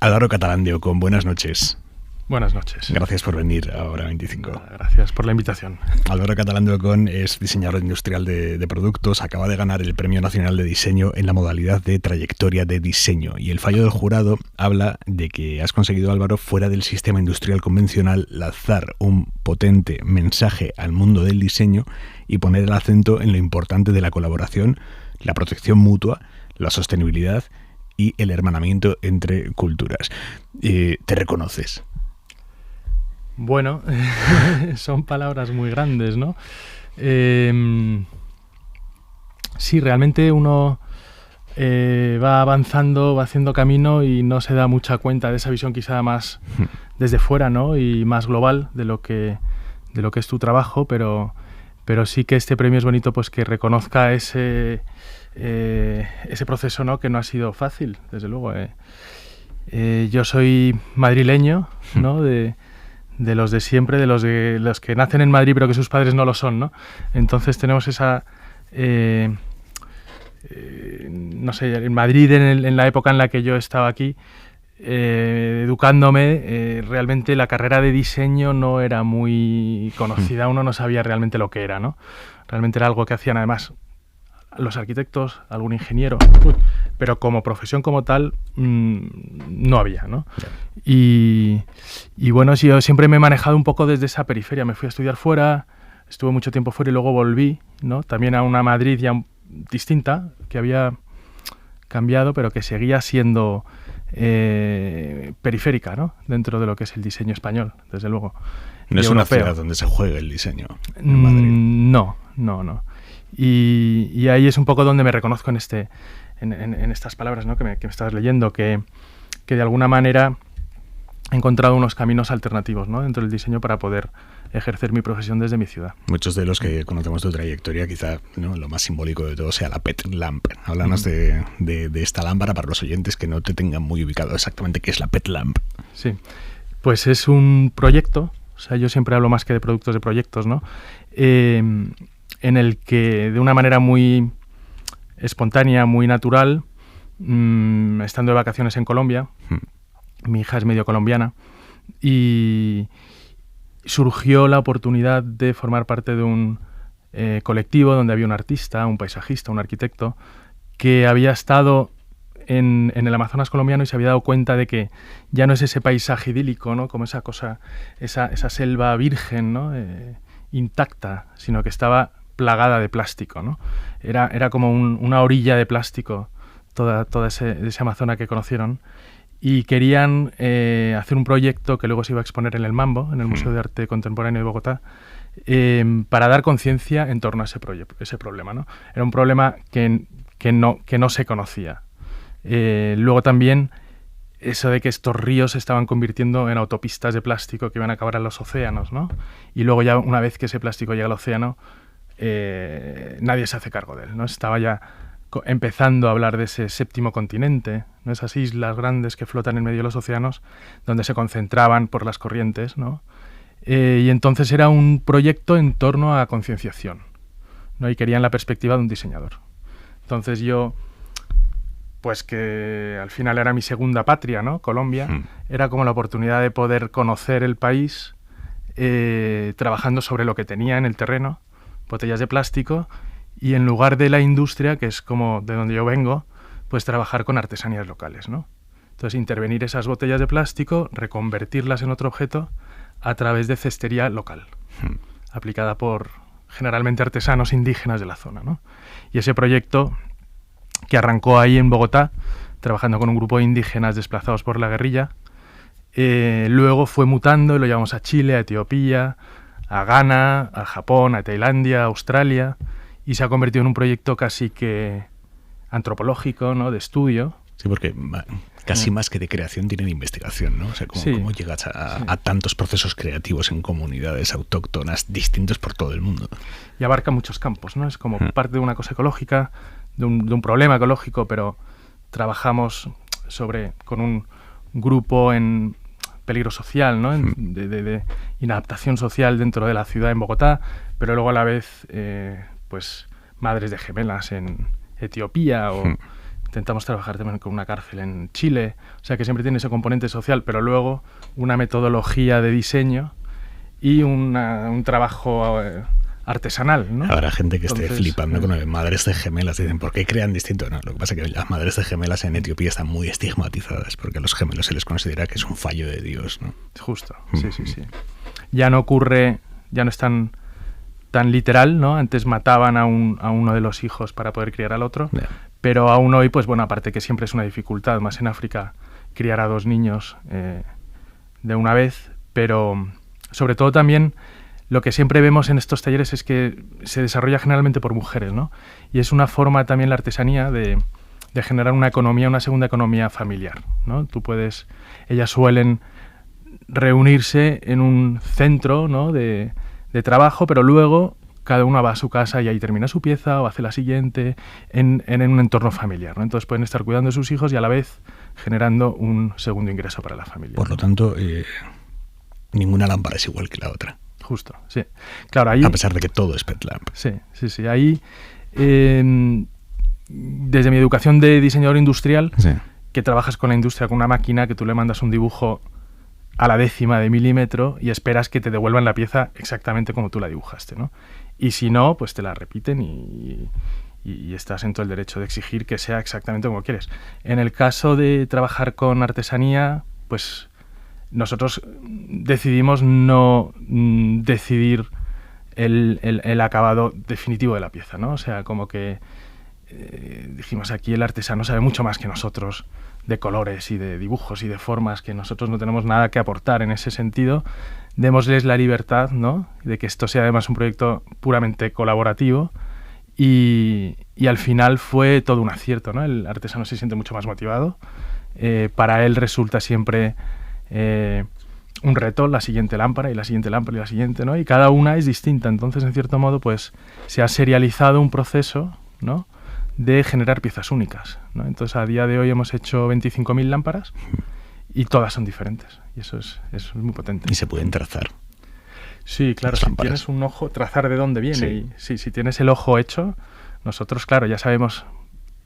Álvaro Catalán de Ocon, buenas noches. Buenas noches. Gracias por venir a Hora 25. Gracias por la invitación. Álvaro Catalán de Ocon es diseñador industrial de productos, acaba de ganar el Premio Nacional de Diseño en la modalidad de trayectoria de diseño, y el fallo del jurado habla de que has conseguido, Álvaro, fuera del sistema industrial convencional, lanzar un potente mensaje al mundo del diseño y poner el acento en lo importante de la colaboración, la protección mutua, la sostenibilidad y el hermanamiento entre culturas. ¿Te reconoces? Bueno, son palabras muy grandes, ¿no? Sí, realmente uno va avanzando, va haciendo camino y no se da mucha cuenta de esa visión quizá más desde fuera, ¿no? Y más global de lo que es tu trabajo, pero sí que este premio es bonito, pues que reconozca ese proceso, ¿no? Que no ha sido fácil, desde luego. Yo soy madrileño, ¿no? De los de siempre, de los que nacen en Madrid pero que sus padres no lo son, ¿no? Entonces tenemos esa... no sé, en Madrid, en la época en la que yo estaba aquí, educándome, realmente la carrera de diseño no era muy conocida, uno no sabía realmente lo que era, ¿no? Realmente era algo que hacían además los arquitectos, algún ingeniero, pero como profesión como tal no había, ¿no? Y bueno, sí, yo siempre me he manejado un poco desde esa periferia. Me fui a estudiar fuera, estuve mucho tiempo fuera y luego volví, ¿no? También a una Madrid ya distinta, que había cambiado, pero que seguía siendo periférica, ¿no? Dentro de lo que es el diseño español, desde luego. No es una ciudad donde se juegue el diseño en Madrid. No. Y ahí es un poco donde me reconozco en estas palabras, ¿no? que me estabas leyendo, que de alguna manera he encontrado unos caminos alternativos, ¿no? Dentro del diseño para poder ejercer mi profesión desde mi ciudad. Muchos de los que conocemos tu trayectoria, quizá, ¿no?, lo más simbólico de todo sea la PET Lamp. Háblanos de esta lámpara para los oyentes que no te tengan muy ubicado exactamente qué es la PET Lamp. Sí, pues es un proyecto, o sea, yo siempre hablo más que de productos, de proyectos, ¿no? En el que de una manera muy espontánea, muy natural, estando de vacaciones en Colombia, mi hija es medio colombiana, y surgió la oportunidad de formar parte de un colectivo donde había un artista, un paisajista, un arquitecto, que había estado en el Amazonas colombiano y se había dado cuenta de que ya no es ese paisaje idílico, ¿no? Como esa cosa, esa selva virgen, ¿no? Intacta, sino que estaba plagada de plástico, ¿no? Era como una orilla de plástico toda ese Amazonas que conocieron, y querían hacer un proyecto que luego se iba a exponer en el Mambo, en el Museo de Arte Contemporáneo de Bogotá, para dar conciencia en torno a ese problema, ¿no? Era un problema que no se conocía. Luego también eso de que estos ríos se estaban convirtiendo en autopistas de plástico que iban a acabar en los océanos, ¿no? Y luego ya una vez que ese plástico llega al océano, nadie se hace cargo de él, ¿no? Estaba ya empezando a hablar de ese séptimo continente, ¿no? Esas islas grandes que flotan en medio de los océanos, donde se concentraban por las corrientes, ¿no? Y entonces era un proyecto en torno a concienciación, ¿no? Y querían la perspectiva de un diseñador. Entonces yo, pues que al final era mi segunda patria, ¿no? Colombia, era como la oportunidad de poder conocer el país trabajando sobre lo que tenía en el terreno, botellas de plástico, y en lugar de la industria, que es como de donde yo vengo, pues trabajar con artesanías locales, ¿no? Entonces intervenir esas botellas de plástico, reconvertirlas en otro objeto a través de cestería local, aplicada por generalmente artesanos indígenas de la zona, ¿no? Y ese proyecto, que arrancó ahí en Bogotá, trabajando con un grupo de indígenas desplazados por la guerrilla, luego fue mutando y lo llevamos a Chile, a Etiopía, a Ghana, a Japón, a Tailandia, a Australia, y se ha convertido en un proyecto casi que antropológico, ¿no? De estudio. Sí, porque casi más que de creación tiene de investigación, ¿no? O sea, cómo llegas a tantos procesos creativos en comunidades autóctonas distintos por todo el mundo. Y abarca muchos campos, ¿no? Es como parte de una cosa ecológica, de un problema ecológico, pero trabajamos con un grupo en peligro social, ¿no? De inadaptación social dentro de la ciudad en Bogotá, pero luego a la vez pues madres de gemelas en Etiopía o intentamos trabajar también con una cárcel en Chile, o sea que siempre tiene ese componente social, pero luego una metodología de diseño y un trabajo artesanal, ¿no? Habrá gente que esté flipando con madres de gemelas. Dicen, ¿por qué crean distinto? No, lo que pasa es que las madres de gemelas en Etiopía están muy estigmatizadas porque a los gemelos se les considera que es un fallo de Dios, ¿no? Justo, sí. Ya no ocurre, ya no es tan literal, ¿no? Antes mataban a uno de los hijos para poder criar al otro, pero aún hoy, pues bueno, aparte que siempre es una dificultad, más en África, criar a 2 niños de una vez, pero sobre todo también lo que siempre vemos en estos talleres es que se desarrolla generalmente por mujeres, ¿no? Y es una forma también la artesanía de generar una economía, una segunda economía familiar, ¿no? Ellas suelen reunirse en un centro, ¿no? de trabajo, pero luego cada una va a su casa y ahí termina su pieza o hace la siguiente en un entorno familiar, ¿no? Entonces pueden estar cuidando de sus hijos y a la vez generando un segundo ingreso para la familia. Por lo tanto, ninguna lámpara es igual que la otra. Justo, sí. Claro, ahí, a pesar de que todo es PetLamp. Sí. Ahí, desde mi educación de diseñador industrial, que trabajas con la industria, con una máquina, que tú le mandas un dibujo a la 10ª de milímetro y esperas que te devuelvan la pieza exactamente como tú la dibujaste, ¿no? Y si no, pues te la repiten y estás en todo el derecho de exigir que sea exactamente como quieres. En el caso de trabajar con artesanía, pues nosotros decidimos no decidir el acabado definitivo de la pieza, ¿no? O sea, como que dijimos, aquí el artesano sabe mucho más que nosotros de colores y de dibujos y de formas, que nosotros no tenemos nada que aportar en ese sentido. Démosles la libertad, ¿no? De que esto sea además un proyecto puramente colaborativo y al final fue todo un acierto, ¿no? El artesano se siente mucho más motivado. Para él resulta siempre un reto la siguiente lámpara y la siguiente lámpara y la siguiente, ¿no? Y cada una es distinta. Entonces, en cierto modo, pues se ha serializado un proceso, ¿no? De generar piezas únicas, ¿no? Entonces, a día de hoy hemos hecho 25.000 lámparas y todas son diferentes. Y eso es muy potente. Y se pueden trazar. Sí, claro. Si tienes un ojo, trazar de dónde viene. Sí. Y si tienes el ojo hecho, nosotros, claro, ya sabemos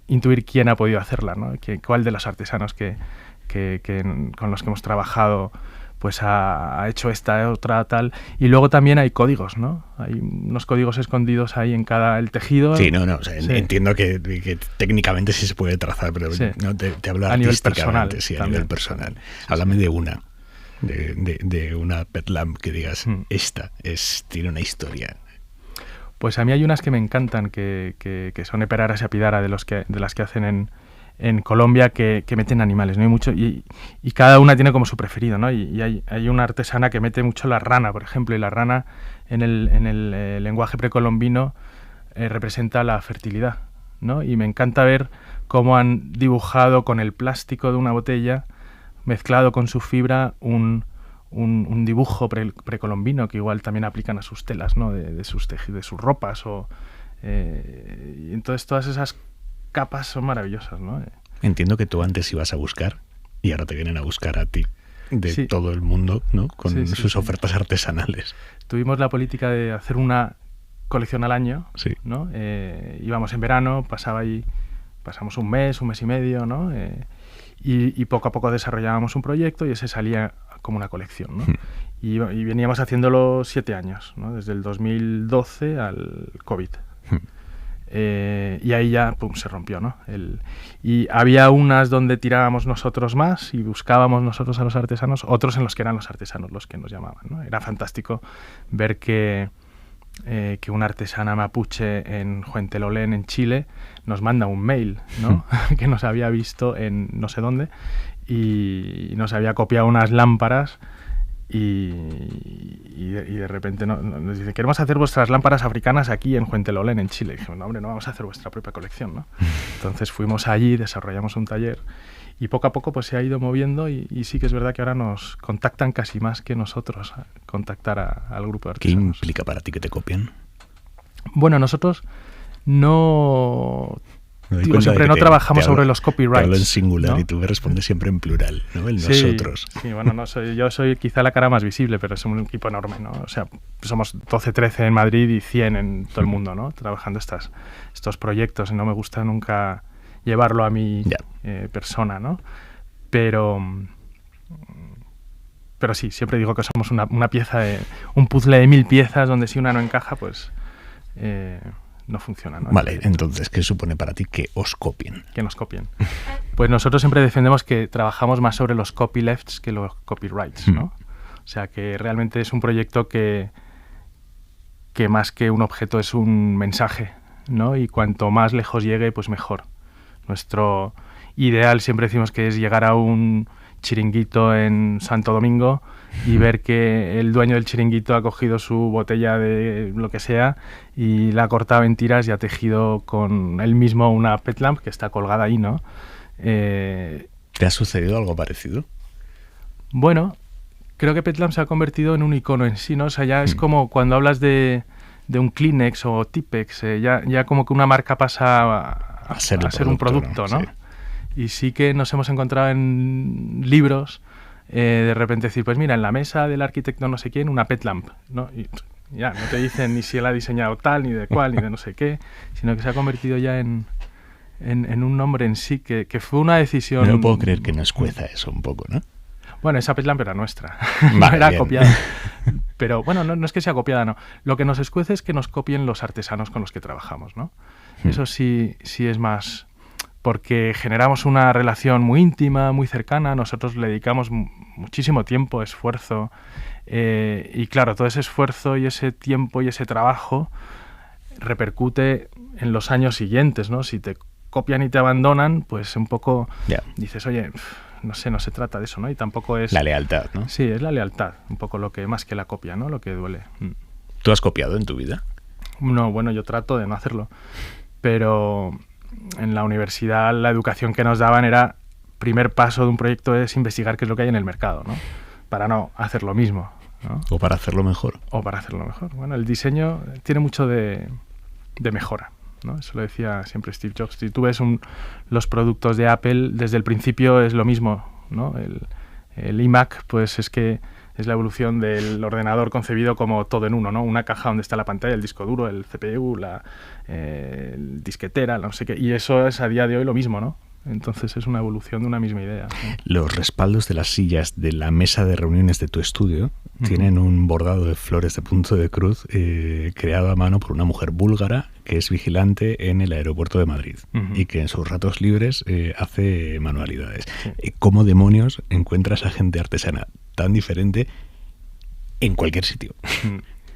intuir quién ha podido hacerla, ¿no? Cuál de los artesanos con los que hemos trabajado pues ha hecho esta, otra, tal. Y luego también hay códigos, ¿no? Hay unos códigos escondidos ahí en el tejido. Sí, no, o sea, sí. Entiendo que técnicamente sí se puede trazar, pero sí. No te hablo a artísticamente, nivel a nivel personal. Háblame de una. De una PetLamp que digas, esta tiene una historia. Pues a mí hay unas que me encantan, que son Eperaras y Apidara, de las que hacen en Colombia, que meten animales, ¿no? Hay mucho, y cada una tiene como su preferido, ¿no? Y hay una artesana que mete mucho la rana, por ejemplo, y la rana en el lenguaje precolombino representa la fertilidad, ¿no? Y me encanta ver cómo han dibujado con el plástico de una botella, mezclado con su fibra, un dibujo precolombino que igual también aplican a sus telas, ¿no? de sus ropas. Y entonces todas esas capas son maravillosas, ¿no? Entiendo que tú antes ibas a buscar y ahora te vienen a buscar a ti de todo el mundo, ¿no? Con sus ofertas artesanales. Tuvimos la política de hacer una colección al año, ¿no? Íbamos en verano, pasamos un mes y medio, ¿no? Y poco a poco desarrollábamos un proyecto y ese salía como una colección, ¿no? Y veníamos haciéndolo 7 años, ¿no? Desde el 2012 al COVID. Y ahí ya se rompió, ¿no? Y había unas donde tirábamos nosotros más y buscábamos nosotros a los artesanos, otros en los que eran los artesanos los que nos llamaban, ¿no? Era fantástico ver que una artesana mapuche en Huentelolén, en Chile, nos manda un mail, ¿no? Que nos había visto en no sé dónde y nos había copiado unas lámparas y de repente nos dice, queremos hacer vuestras lámparas africanas aquí en Huentelolén, en Chile. Y dijimos, no, hombre, no vamos a hacer vuestra propia colección, ¿no? Entonces fuimos allí, desarrollamos un taller y poco a poco pues se ha ido moviendo y sí que es verdad que ahora nos contactan casi más que nosotros contactar al grupo de artesanos. ¿Qué implica para ti que te copien? Bueno, nosotros siempre no trabajamos sobre los copyrights. Te hablo en singular, ¿no? Y tú me respondes siempre en plural, ¿no? El nosotros. Sí, bueno, yo soy quizá la cara más visible, pero es un equipo enorme, ¿no? O sea, somos 12, 13 en Madrid y 100 en todo el mundo, ¿no? Trabajando estos proyectos y no me gusta nunca llevarlo a mi persona, ¿no? Pero sí, siempre digo que somos una pieza un puzzle de 1000 piezas donde si una no encaja, pues no funciona, ¿no? Vale, entonces, ¿qué supone para ti que os copien? Que nos copien. Pues nosotros siempre defendemos que trabajamos más sobre los copylefts que los copyrights, ¿no? O sea, que realmente es un proyecto que más que un objeto es un mensaje, ¿no? Y cuanto más lejos llegue, pues mejor. Nuestro ideal siempre decimos que es llegar a un chiringuito en Santo Domingo y ver que el dueño del chiringuito ha cogido su botella de lo que sea y la ha cortado en tiras y ha tejido con él mismo una pet lamp que está colgada ahí, ¿no? ¿Te ha sucedido algo parecido? Bueno, creo que Pet Lamp se ha convertido en un icono en sí, ¿no? O sea, ya es como cuando hablas de un Kleenex o Tipex, ya como que una marca pasa a ser un producto, ¿no? Sí. Y sí que nos hemos encontrado en libros de repente decir, pues mira, en la mesa del arquitecto no sé quién, una Pet Lamp, ¿no? Y ya, no te dicen ni si él ha diseñado tal, ni de cuál, ni de no sé qué, sino que se ha convertido ya en un nombre en sí, que fue una decisión... No puedo creer que nos cueza eso un poco, ¿no? Bueno, esa Pet Lamp era nuestra, vale, no era bien. copiada. Pero bueno, no es que sea copiada, no. Lo que nos escuece es que nos copien los artesanos con los que trabajamos, ¿no? Eso sí es más... Porque generamos una relación muy íntima, muy cercana, nosotros le dedicamos muchísimo tiempo, esfuerzo, y claro, todo ese esfuerzo y ese tiempo y ese trabajo repercute en los años siguientes, ¿no? Si te copian y te abandonan, pues un poco dices, oye, no se trata de eso, ¿no? Y tampoco es... La lealtad, ¿no? Sí, es la lealtad, un poco lo que más que la copia, ¿no? Lo que duele. ¿Tú has copiado en tu vida? No, bueno, yo trato de no hacerlo, pero en la universidad la educación que nos daban era, primer paso de un proyecto es investigar qué es lo que hay en el mercado, ¿no? Para no hacer lo mismo, ¿no? O para hacerlo mejor. O para hacerlo mejor. Bueno, el diseño tiene mucho de mejora, ¿no? Eso lo decía siempre Steve Jobs. Si tú ves los productos de Apple, desde el principio es lo mismo, ¿no? El iMac, pues es que es la evolución del ordenador concebido como todo en uno, ¿no? Una caja donde está la pantalla, el disco duro, el CPU, la disquetera, no sé qué. Y eso es a día de hoy lo mismo, ¿no? Entonces es una evolución de una misma idea, ¿no? Los respaldos de las sillas de la mesa de reuniones de tu estudio tienen un bordado de flores de punto de cruz creado a mano por una mujer búlgara que es vigilante en el aeropuerto de Madrid y que en sus ratos libres hace manualidades. Sí. ¿Cómo demonios encuentras a gente artesana tan diferente en cualquier sitio?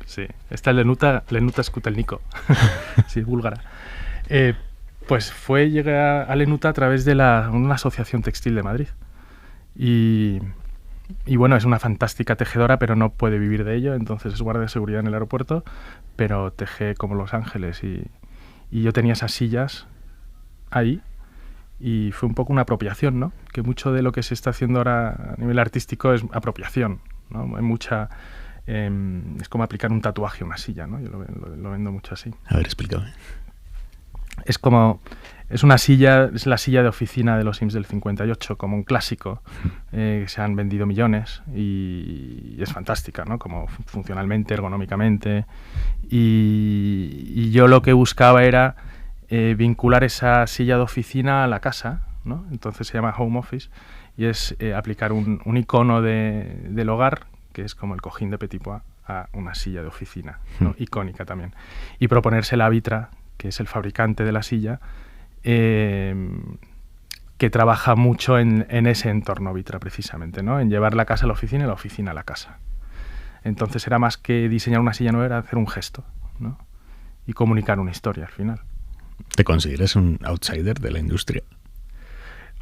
Sí, está el Lenuta Skutelniko, sí, búlgara. Pues llegué a Lenuta a través de una asociación textil de Madrid. Y bueno, es una fantástica tejedora, pero no puede vivir de ello, entonces es guardia de seguridad en el aeropuerto, pero teje como Los Ángeles. Y yo tenía esas sillas ahí y fue un poco una apropiación, ¿no? Que mucho de lo que se está haciendo ahora a nivel artístico es apropiación, ¿no? Hay mucha... es como aplicar un tatuaje a una silla, ¿no? Yo lo vendo mucho así. A ver, explícame. Es una silla, es la silla de oficina de los Sims del 58, como un clásico, que se han vendido millones y es fantástica, ¿no? Como funcionalmente, ergonómicamente. Y yo lo que buscaba era vincular esa silla de oficina a la casa, ¿no? Entonces se llama Home Office y es aplicar un icono del hogar, que es como el cojín de Petit Pois, a una silla de oficina, ¿no? Icónica también. Y proponerse la Vitra, que es el fabricante de la silla, que trabaja mucho en ese entorno Vitra precisamente, ¿no? En llevar la casa a la oficina y la oficina a la casa. Entonces era más que diseñar una silla nueva, era hacer un gesto, ¿no? Y comunicar una historia al final. ¿Te consideras un outsider de la industria?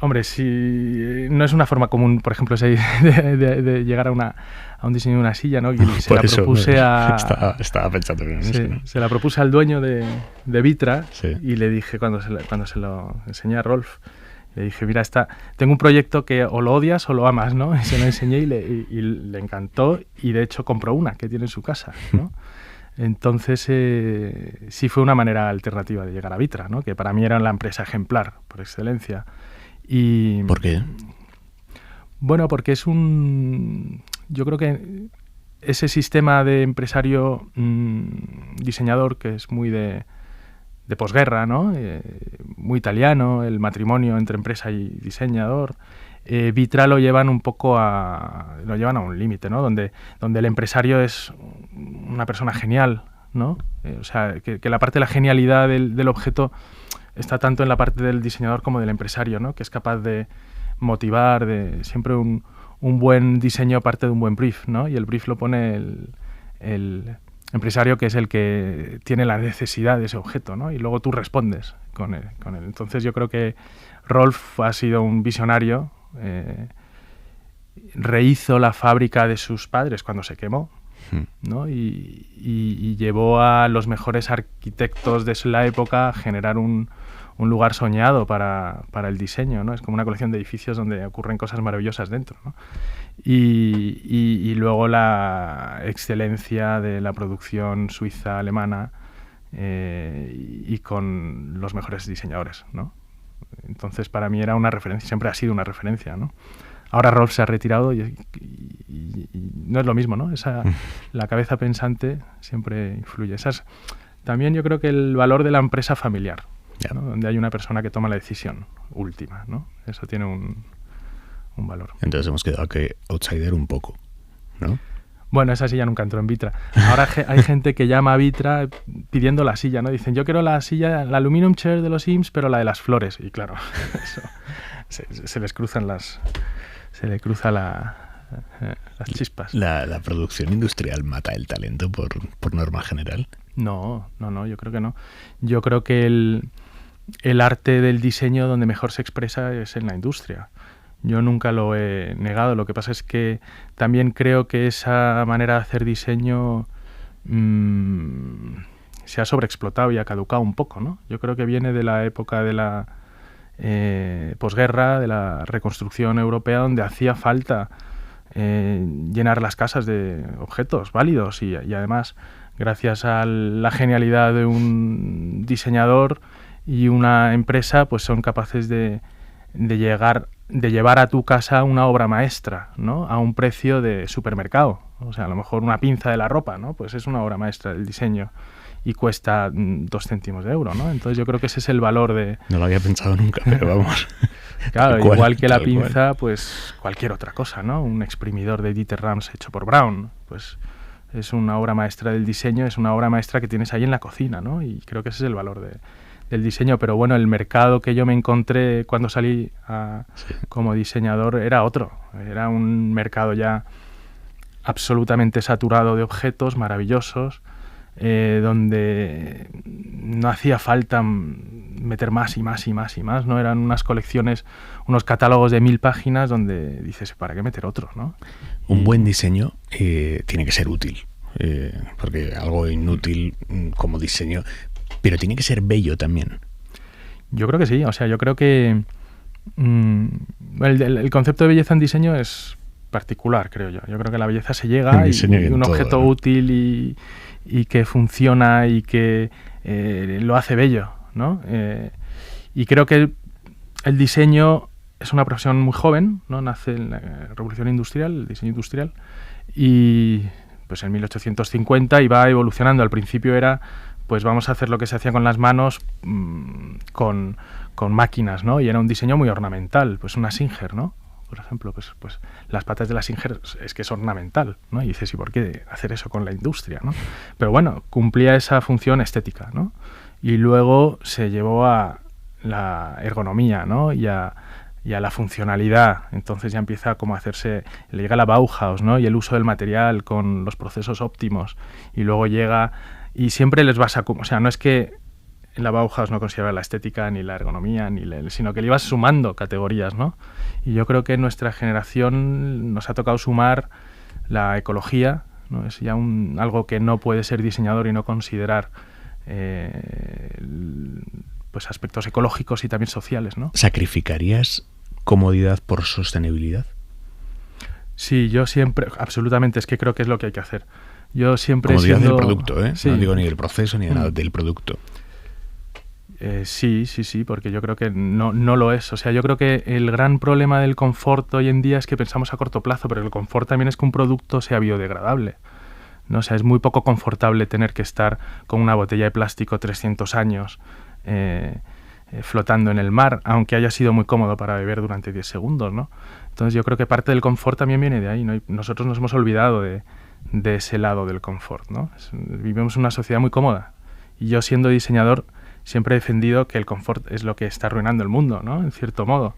Hombre, si no es una forma común, por ejemplo, de llegar a un diseño de una silla, ¿no? Y se la propuse Estaba pensando en eso, ¿no? Se la propuse al dueño de Vitra, sí. Y le dije, cuando se lo enseñé a Rolf, le dije, mira, tengo un proyecto que o lo odias o lo amas, ¿no? Y se lo enseñé y le encantó y de hecho compró una que tiene en su casa, ¿no? Entonces sí fue una manera alternativa de llegar a Vitra, ¿no? Que para mí era la empresa ejemplar por excelencia. Y, ¿por qué? Bueno, porque yo creo que ese sistema de empresario diseñador que es muy de de posguerra, ¿no? Muy italiano, el matrimonio entre empresa y diseñador. Vitra lo llevan un poco lo llevan a un límite, ¿no? Donde el empresario es una persona genial, ¿no? O sea, que la parte de la genialidad del objeto está tanto en la parte del diseñador como del empresario, ¿no? Que es capaz de motivar, siempre un buen diseño parte de un buen brief, ¿no? Y el brief lo pone el empresario, que es el que tiene la necesidad de ese objeto, ¿no? Y luego tú respondes con él. Entonces yo creo que Rolf ha sido un visionario. Rehizo la fábrica de sus padres cuando se quemó, ¿no? Y llevó a los mejores arquitectos de la época a generar un lugar soñado para el diseño, ¿no? Es como una colección de edificios donde ocurren cosas maravillosas dentro, ¿no? Y luego la excelencia de la producción suiza alemana y con los mejores diseñadores, ¿no? Entonces para mí era una referencia, siempre ha sido una referencia, ¿no? Ahora Rolf se ha retirado y no es lo mismo, ¿no? La cabeza pensante siempre influye. También yo creo que el valor de la empresa familiar, ¿no? Donde hay una persona que toma la decisión última, ¿no? Eso tiene un valor. Entonces hemos quedado que outsider un poco, ¿no? Bueno, esa silla nunca entró en Vitra. Ahora hay gente que llama a Vitra pidiendo la silla, ¿no? Dicen, yo quiero la silla, la Aluminum Chair de los Sims, pero la de las flores. Y claro, eso, se les cruzan se le cruza las chispas. ¿La producción industrial mata el talento por norma general? No, yo creo que no. Yo creo que el arte del diseño donde mejor se expresa es en la industria. Yo nunca lo he negado. Lo que pasa es que también creo que esa manera de hacer diseño se ha sobreexplotado y ha caducado un poco, ¿no? Yo creo que viene de la época de la posguerra, de la reconstrucción europea, donde hacía falta llenar las casas de objetos válidos y además, gracias a la genialidad de un diseñador y una empresa, pues son capaces de llevar a tu casa una obra maestra, ¿no? A un precio de supermercado. O sea, a lo mejor una pinza de la ropa, ¿no? Pues es una obra maestra del diseño y cuesta 2 céntimos de euro, ¿no? Entonces yo creo que ese es el valor de... No lo había pensado nunca, pero vamos. Claro, igual que la pinza, pues cualquier otra cosa, ¿no? Un exprimidor de Dieter Rams hecho por Braun, pues es una obra maestra del diseño, es una obra maestra que tienes ahí en la cocina, ¿no? Y creo que ese es el valor del diseño. Pero bueno, el mercado que yo me encontré cuando salí como diseñador era otro. Era un mercado ya absolutamente saturado de objetos maravillosos, donde no hacía falta meter más y más y más y más, ¿no? Eran unas colecciones, unos catálogos de 1000 páginas donde dices, ¿para qué meter otro, no? Un buen diseño tiene que ser útil, porque algo inútil como diseño, pero tiene que ser bello también. Yo creo que sí, o sea, yo creo que el concepto de belleza en diseño es particular, creo yo. Yo creo que la belleza se llega y un objeto útil y que funciona y que lo hace bello, ¿no? Y creo que el diseño es una profesión muy joven, ¿no? Nace en la Revolución Industrial, el diseño industrial, y pues en 1850 y va evolucionando. Al principio era, pues vamos a hacer lo que se hacía con las manos con máquinas, ¿no? Y era un diseño muy ornamental, pues una Singer, ¿no? Por ejemplo, pues las patas de la Singer es que es ornamental, ¿no? Y dices, ¿y por qué hacer eso con la industria, ¿no? Pero bueno, cumplía esa función estética, ¿no? Y luego se llevó a la ergonomía, ¿no? Y a la funcionalidad. Entonces ya empieza como a hacerse, le llega la Bauhaus, ¿no? Y el uso del material con los procesos óptimos. Y luego llega, y siempre les vas a... O sea, no es que la Bauhaus no consideraba la estética ni la ergonomía, sino que le ibas sumando categorías, ¿no? Y yo creo que en nuestra generación nos ha tocado sumar la ecología, ¿no? Es ya algo que no puede ser diseñador y no considerar pues aspectos ecológicos y también sociales, ¿no? ¿Sacrificarías comodidad por sostenibilidad? Sí, yo siempre, absolutamente, es que creo que es lo que hay que hacer. Yo siempre comodidad del producto, ¿eh? Sí. No digo ni del proceso ni de nada, del producto. Sí, porque yo creo que no lo es. O sea, yo creo que el gran problema del confort hoy en día es que pensamos a corto plazo, pero el confort también es que un producto sea biodegradable, ¿no? O sea, es muy poco confortable tener que estar con una botella de plástico 300 años flotando en el mar, aunque haya sido muy cómodo para beber durante 10 segundos, ¿no? Entonces yo creo que parte del confort también viene de ahí, ¿no? Y nosotros nos hemos olvidado de ese lado del confort, ¿no? Vivimos en una sociedad muy cómoda y yo, siendo diseñador, siempre he defendido que el confort es lo que está arruinando el mundo, ¿no? En cierto modo,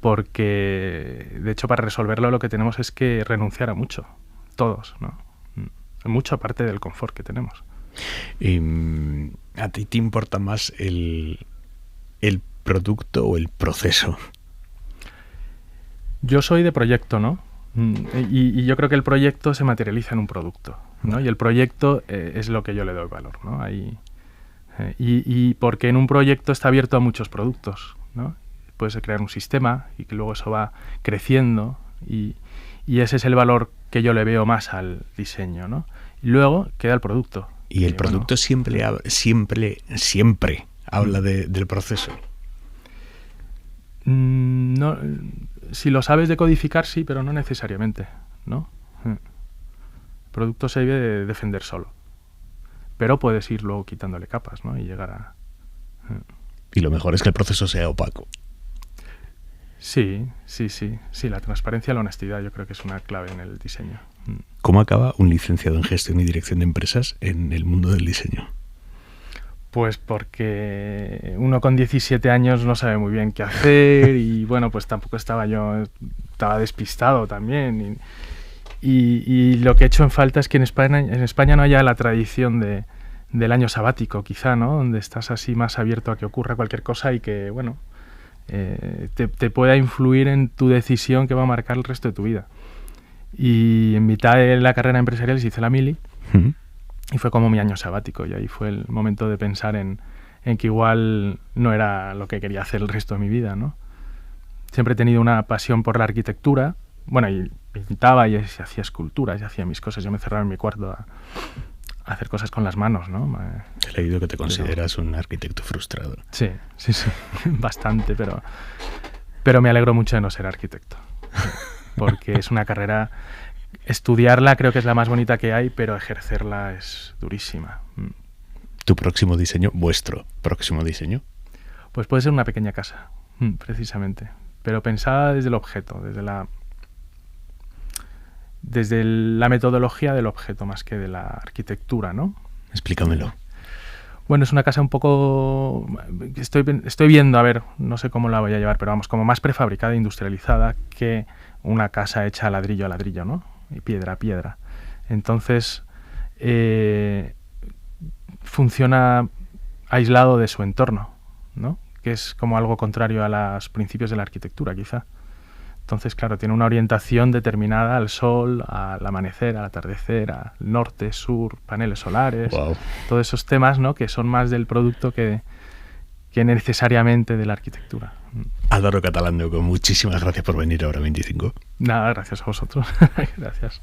porque de hecho para resolverlo lo que tenemos es que renunciar a mucho, todos, ¿no? Mucha parte del confort que tenemos. ¿A ti te importa más el producto o el proceso? Yo soy de proyecto, ¿no? Y yo creo que el proyecto se materializa en un producto, ¿no? Y el proyecto es lo que yo le doy valor, ¿no? Ahí, y porque en un proyecto está abierto a muchos productos, ¿no? Puedes crear un sistema y que luego eso va creciendo y ese es el valor que yo le veo más al diseño, ¿no? Y luego queda el producto. Y el producto bueno, siempre habla del proceso. No, si lo sabes decodificar, sí, pero no necesariamente, ¿no? El producto se debe de defender solo, pero puedes ir luego quitándole capas, ¿no? Y llegar a... Y lo mejor es que el proceso sea opaco. Sí, la transparencia y la honestidad yo creo que es una clave en el diseño. ¿Cómo acaba un licenciado en gestión y dirección de empresas en el mundo del diseño? Pues porque uno con 17 años no sabe muy bien qué hacer y bueno, pues tampoco estaba despistado también y lo que he hecho en falta es que en España no haya la tradición del año sabático, quizá, ¿no? Donde estás así más abierto a que ocurra cualquier cosa y que, bueno, te pueda influir en tu decisión que va a marcar el resto de tu vida. Y en mitad de la carrera empresarial hice la mili. Y fue como mi año sabático y ahí fue el momento de pensar en que igual no era lo que quería hacer el resto de mi vida, ¿no? Siempre he tenido una pasión por la arquitectura. Bueno, y pintaba y hacía esculturas y hacía mis cosas. Yo me cerraba en mi cuarto a hacer cosas con las manos, ¿no? He leído que te consideras un arquitecto frustrado. Sí, bastante, pero me alegro mucho de no ser arquitecto. Porque es una carrera... Estudiarla creo que es la más bonita que hay, pero ejercerla es durísima. ¿Tu próximo diseño, vuestro próximo diseño? Pues puede ser una pequeña casa, precisamente. Pero pensada desde el objeto, desde la metodología del objeto más que de la arquitectura, ¿no? Explícamelo. Bueno, es una casa un poco... Estoy viendo, a ver, no sé cómo la voy a llevar, pero vamos, como más prefabricada, industrializada que una casa hecha ladrillo a ladrillo, ¿no? Y piedra a piedra. Entonces, funciona aislado de su entorno, ¿no? Que es como algo contrario a los principios de la arquitectura, quizá. Entonces, claro, tiene una orientación determinada al sol, al amanecer, al atardecer, al norte, sur, paneles solares, wow. Todos esos temas, ¿no? Que son más del producto que necesariamente de la arquitectura. Álvaro Catalán, muchísimas gracias por venir a Hora 25. Nada, gracias a vosotros. Gracias.